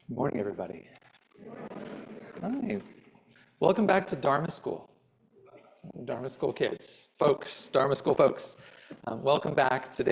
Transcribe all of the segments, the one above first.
Good morning, everybody. Hi. Welcome back to Dharma School. Dharma School kids, folks, Dharma School folks. Welcome back. We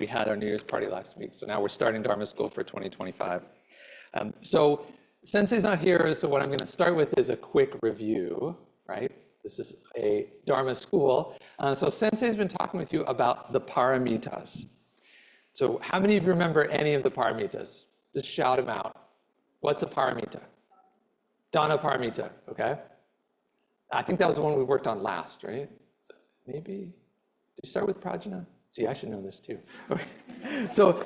had our New Year's party last week, so now we're starting Dharma School for 2025. So Sensei's not here, so what I'm going to start with is a quick review, right? This is a Dharma School. So Sensei's been talking with you about the paramitas. So how many of you remember any of the paramitas? Just shout them out. What's a paramita? Dana paramita, okay? I think that was the one we worked on last, right? So maybe, did you start with prajna? See, I should know this too. Okay. So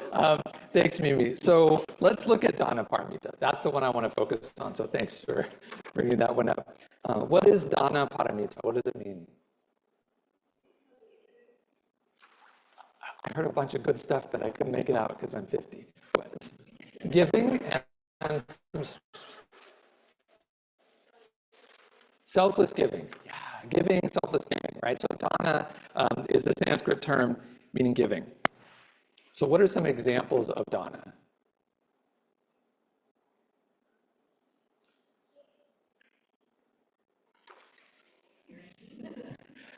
thanks, Mimi. So let's look at Dana paramita. That's the one I want to focus on. So thanks for bringing that one up. What is Dana paramita? What does it mean? I heard a bunch of good stuff, but I couldn't make it out because I'm 50. It's giving and selfless giving. Yeah, giving, selfless giving, right? So dana is the Sanskrit term meaning giving. So what are some examples of dana?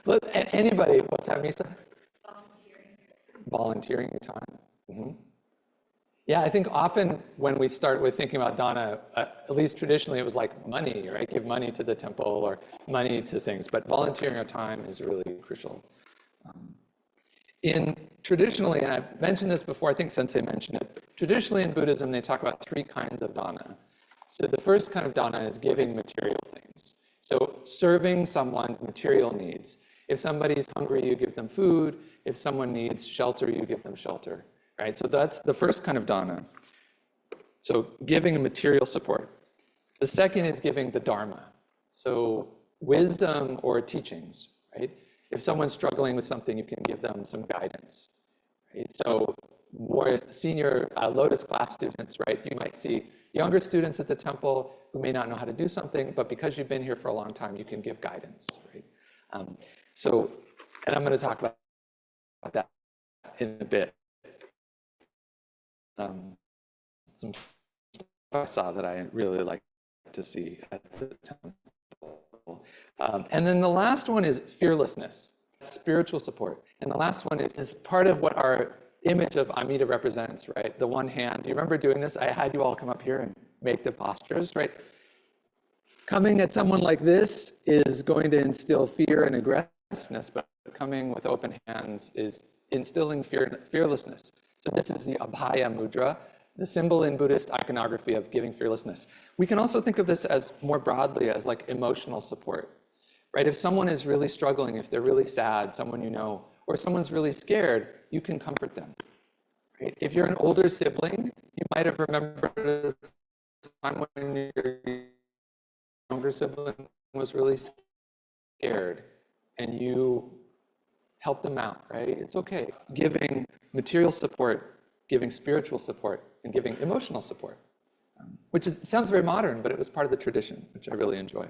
Look, anybody, what's that, Misa? Volunteering your time. Mm-hmm. Yeah, I think often when we start with thinking about dana, at least traditionally it was like money, right? Give money to the temple or money to things, but volunteering our time is really crucial. Traditionally, and I've mentioned this before, I think Sensei mentioned it, traditionally in Buddhism they talk about three kinds of dana. So the first kind of dana is giving material things. So serving someone's material needs. If somebody's hungry, you give them food. If someone needs shelter, you give them shelter. Right? So that's the first kind of dana. So giving material support. The second is giving the Dharma. So wisdom or teachings, right? If someone's struggling with something, you can give them some guidance. Right? So more senior Lotus class students, right? You might see younger students at the temple who may not know how to do something, but because you've been here for a long time, you can give guidance, right? And I'm going to talk about that in a bit. Some stuff I saw that I really like to see at the temple. And then the last one is fearlessness, spiritual support. And the last one is part of what our image of Amida represents, right? The one hand. Do you remember doing this? I had you all come up here and make the postures, right? Coming at someone like this is going to instill fear and aggressiveness, but coming with open hands is instilling fearlessness. So this is the Abhaya Mudra, the symbol in Buddhist iconography of giving fearlessness. We can also think of this as more broadly as like emotional support, right? If someone is really struggling, if they're really sad, someone you know, or someone's really scared, you can comfort them, right? If you're an older sibling, you might have remembered a time when your younger sibling was really scared and you help them out, right? It's okay. Giving material support, giving spiritual support, and giving emotional support, which sounds very modern, but it was part of the tradition, which I really enjoy.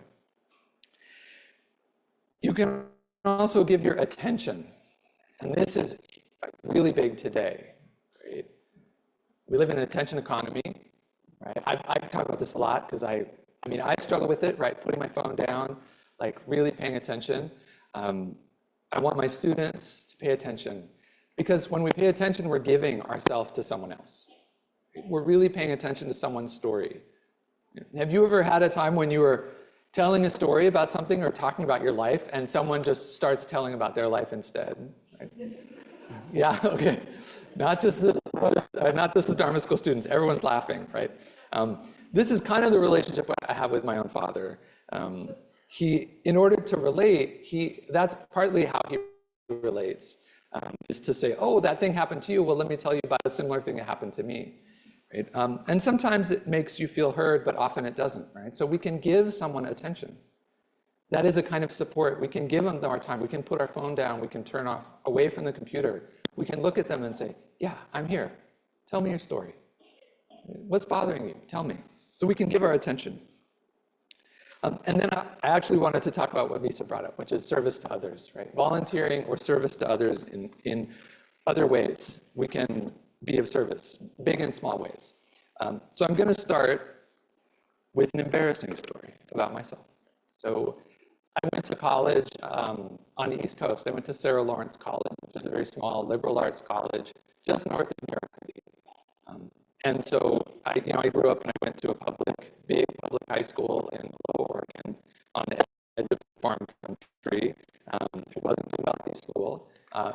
You can also give your attention, and this is really big today, right? We live in an attention economy, right? I talk about this a lot because I struggle with it, right? Putting my phone down, like really paying attention. I want my students to pay attention because when we pay attention, we're giving ourselves to someone else. We're really paying attention to someone's story. Have you ever had a time when you were telling a story about something or talking about your life and someone just starts telling about their life instead? Right? Yeah, okay. Not just the Dharma School students, everyone's laughing, right? This is kind of the relationship I have with my own father. In order to relate, that's partly how he relates, is to say, oh, that thing happened to you. Well, let me tell you about a similar thing that happened to me. Right? And sometimes it makes you feel heard, but often it doesn't, right? So we can give someone attention. That is a kind of support. We can give them our time. We can put our phone down. We can turn off away from the computer. We can look at them and say, yeah, I'm here. Tell me your story. What's bothering you? Tell me. So we can give our attention. And then I actually wanted to talk about what Misa brought up, which is service to others, right? Volunteering or service to others in other ways. We can be of service, big and small ways. So I'm going to start with an embarrassing story about myself. So I went to college on the East Coast. I went to Sarah Lawrence College, which is a very small liberal arts college just north of New York City. And so I grew up and I went to a big public high school in Lower Oregon on the edge of farm country. It wasn't a wealthy school,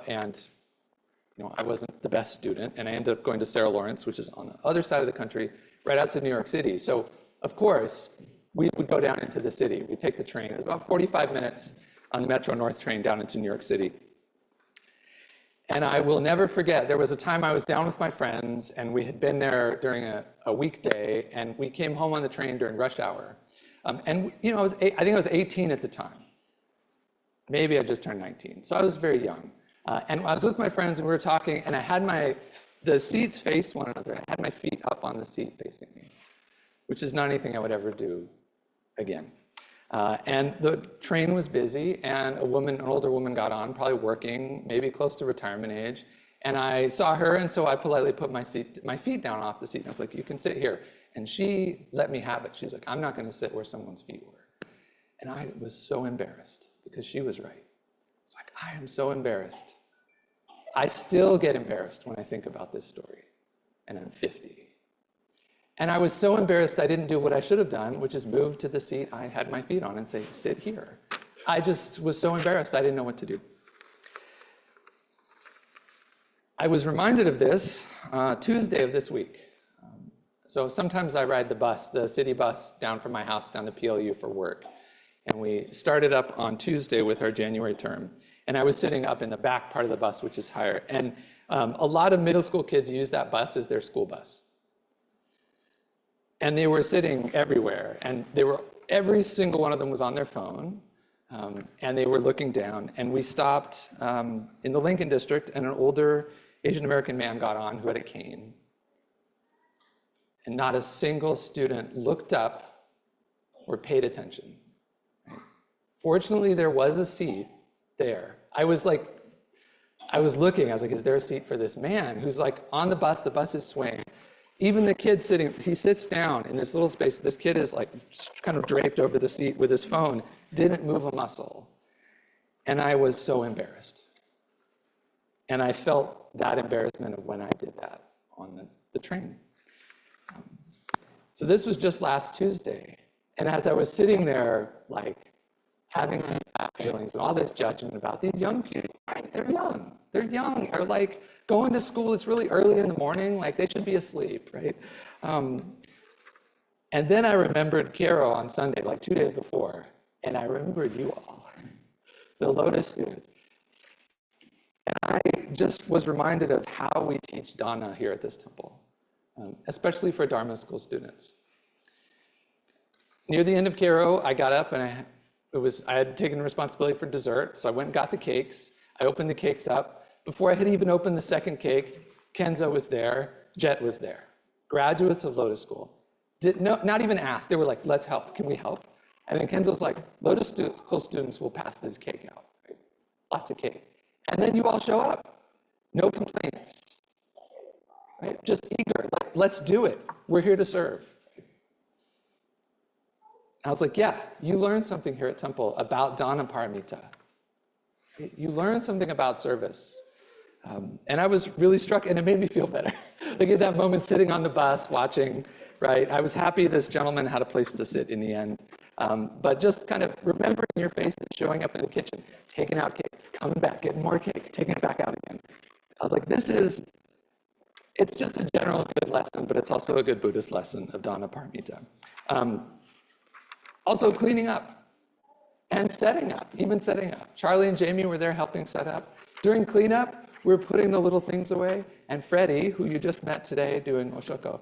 and I wasn't the best student, and I ended up going to Sarah Lawrence, which is on the other side of the country, right outside New York City. So, of course, we would go down into the city. We'd take the train. It was about 45 minutes on the Metro North train down into New York City. And I will never forget, there was a time I was down with my friends, and we had been there during a weekday, and we came home on the train during rush hour. I think I was 18 at the time. Maybe I just turned 19. So I was very young. And I was with my friends, and we were talking, and I had the seats faced one another, and I had my feet up on the seat facing me, which is not anything I would ever do again. And the train was busy, and an older woman got on, probably working, maybe close to retirement age. And I saw her, and so I politely put my feet down off the seat. And I was like, you can sit here. And she let me have it. She's like, I'm not going to sit where someone's feet were. And I was so embarrassed because she was right. It's like, I am so embarrassed. I still get embarrassed when I think about this story, and I'm 50. And I was so embarrassed I didn't do what I should have done, which is move to the seat I had my feet on and say, sit here. I just was so embarrassed I didn't know what to do. I was reminded of this Tuesday of this week. So sometimes I ride the city bus down from my house down to PLU for work. And we started up on Tuesday with our January term. And I was sitting up in the back part of the bus, which is higher. And a lot of middle school kids use that bus as their school bus. And they were sitting everywhere. And every single one of them was on their phone. And they were looking down. And we stopped in the Lincoln District, and an older Asian American man got on who had a cane. And not a single student looked up or paid attention. Fortunately, there was a seat there. I was looking, I was like, is there a seat for this man who's like on the bus is swaying. Even the kid he sits down in this little space. This kid is like kind of draped over the seat with his phone, didn't move a muscle. And I was so embarrassed. And I felt that embarrassment of when I did that on the train. So this was just last Tuesday. And as I was sitting there, like, having feelings and all this judgment about these young people, right? They're young. They're like going to school. It's really early in the morning. Like they should be asleep, right? And then I remembered Caro on Sunday, like 2 days before, and I remembered you all, the Lotus students. And I just was reminded of how we teach Dharma here at this temple, especially for Dharma school students. Near the end of Caro, I got up and I had taken responsibility for dessert, so I went and got the cakes. I opened the cakes up. Before I had even opened the second cake, Kenzo was there, Jet was there. Graduates of Lotus School. Not even asked. They were like, let's help. Can we help? And then Kenzo's like, Lotus School students will pass this cake out. Right? Lots of cake. And then you all show up. No complaints. Right? Just eager. Like, let's do it. We're here to serve. I was like, yeah, you learned something here at Temple about Dana Paramita. You learned something about service. And I was really struck, and it made me feel better. Like at that moment, sitting on the bus, watching, right? I was happy this gentleman had a place to sit in the end. But just kind of remembering your faces, showing up in the kitchen, taking out cake, coming back, getting more cake, taking it back out again. I was like, it's just a general good lesson, but it's also a good Buddhist lesson of Dana Paramita. Also cleaning up and setting up, even setting up. Charlie and Jamie were there helping set up. During cleanup, we were putting the little things away, and Freddie, who you just met today doing Oshoko,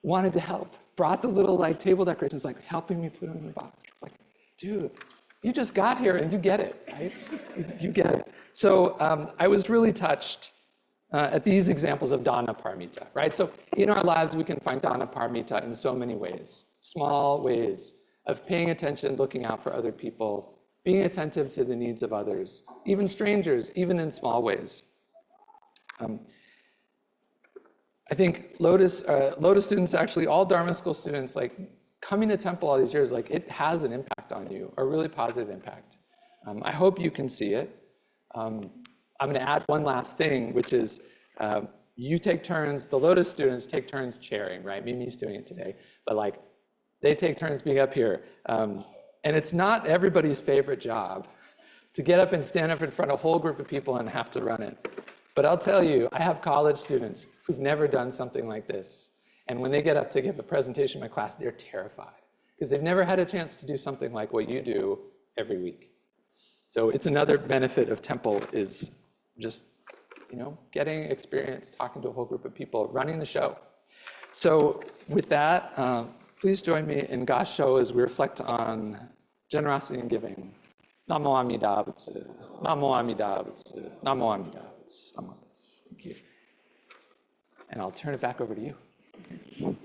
wanted to help. Brought the little like table decorations, like helping me put them in the box. It's like, dude, you just got here and you get it, right? You get it. So I was really touched at these examples of Dana Paramita, right? So in our lives, we can find Dana Paramita in so many ways, small ways of paying attention, looking out for other people, being attentive to the needs of others, even strangers, even in small ways. I think Lotus students, actually all Dharma school students, like coming to Temple all these years, like it has an impact on you, a really positive impact. I hope you can see it. I'm going to add one last thing, which is you take turns, the Lotus students take turns chairing, right? Mimi's doing it today, but like they take turns being up here. And it's not everybody's favorite job to get up and stand up in front of a whole group of people and have to run it. But I'll tell you, I have college students who've never done something like this. And when they get up to give a presentation in my class, they're terrified because they've never had a chance to do something like what you do every week. So it's another benefit of Temple is just, getting experience, talking to a whole group of people, running the show. So with that, please join me in Gasho as we reflect on generosity and giving. Namo Amida Butsu, Namo Amida Butsu, Namo Amida Butsu, Namo Butsu. Thank you. And I'll turn it back over to you.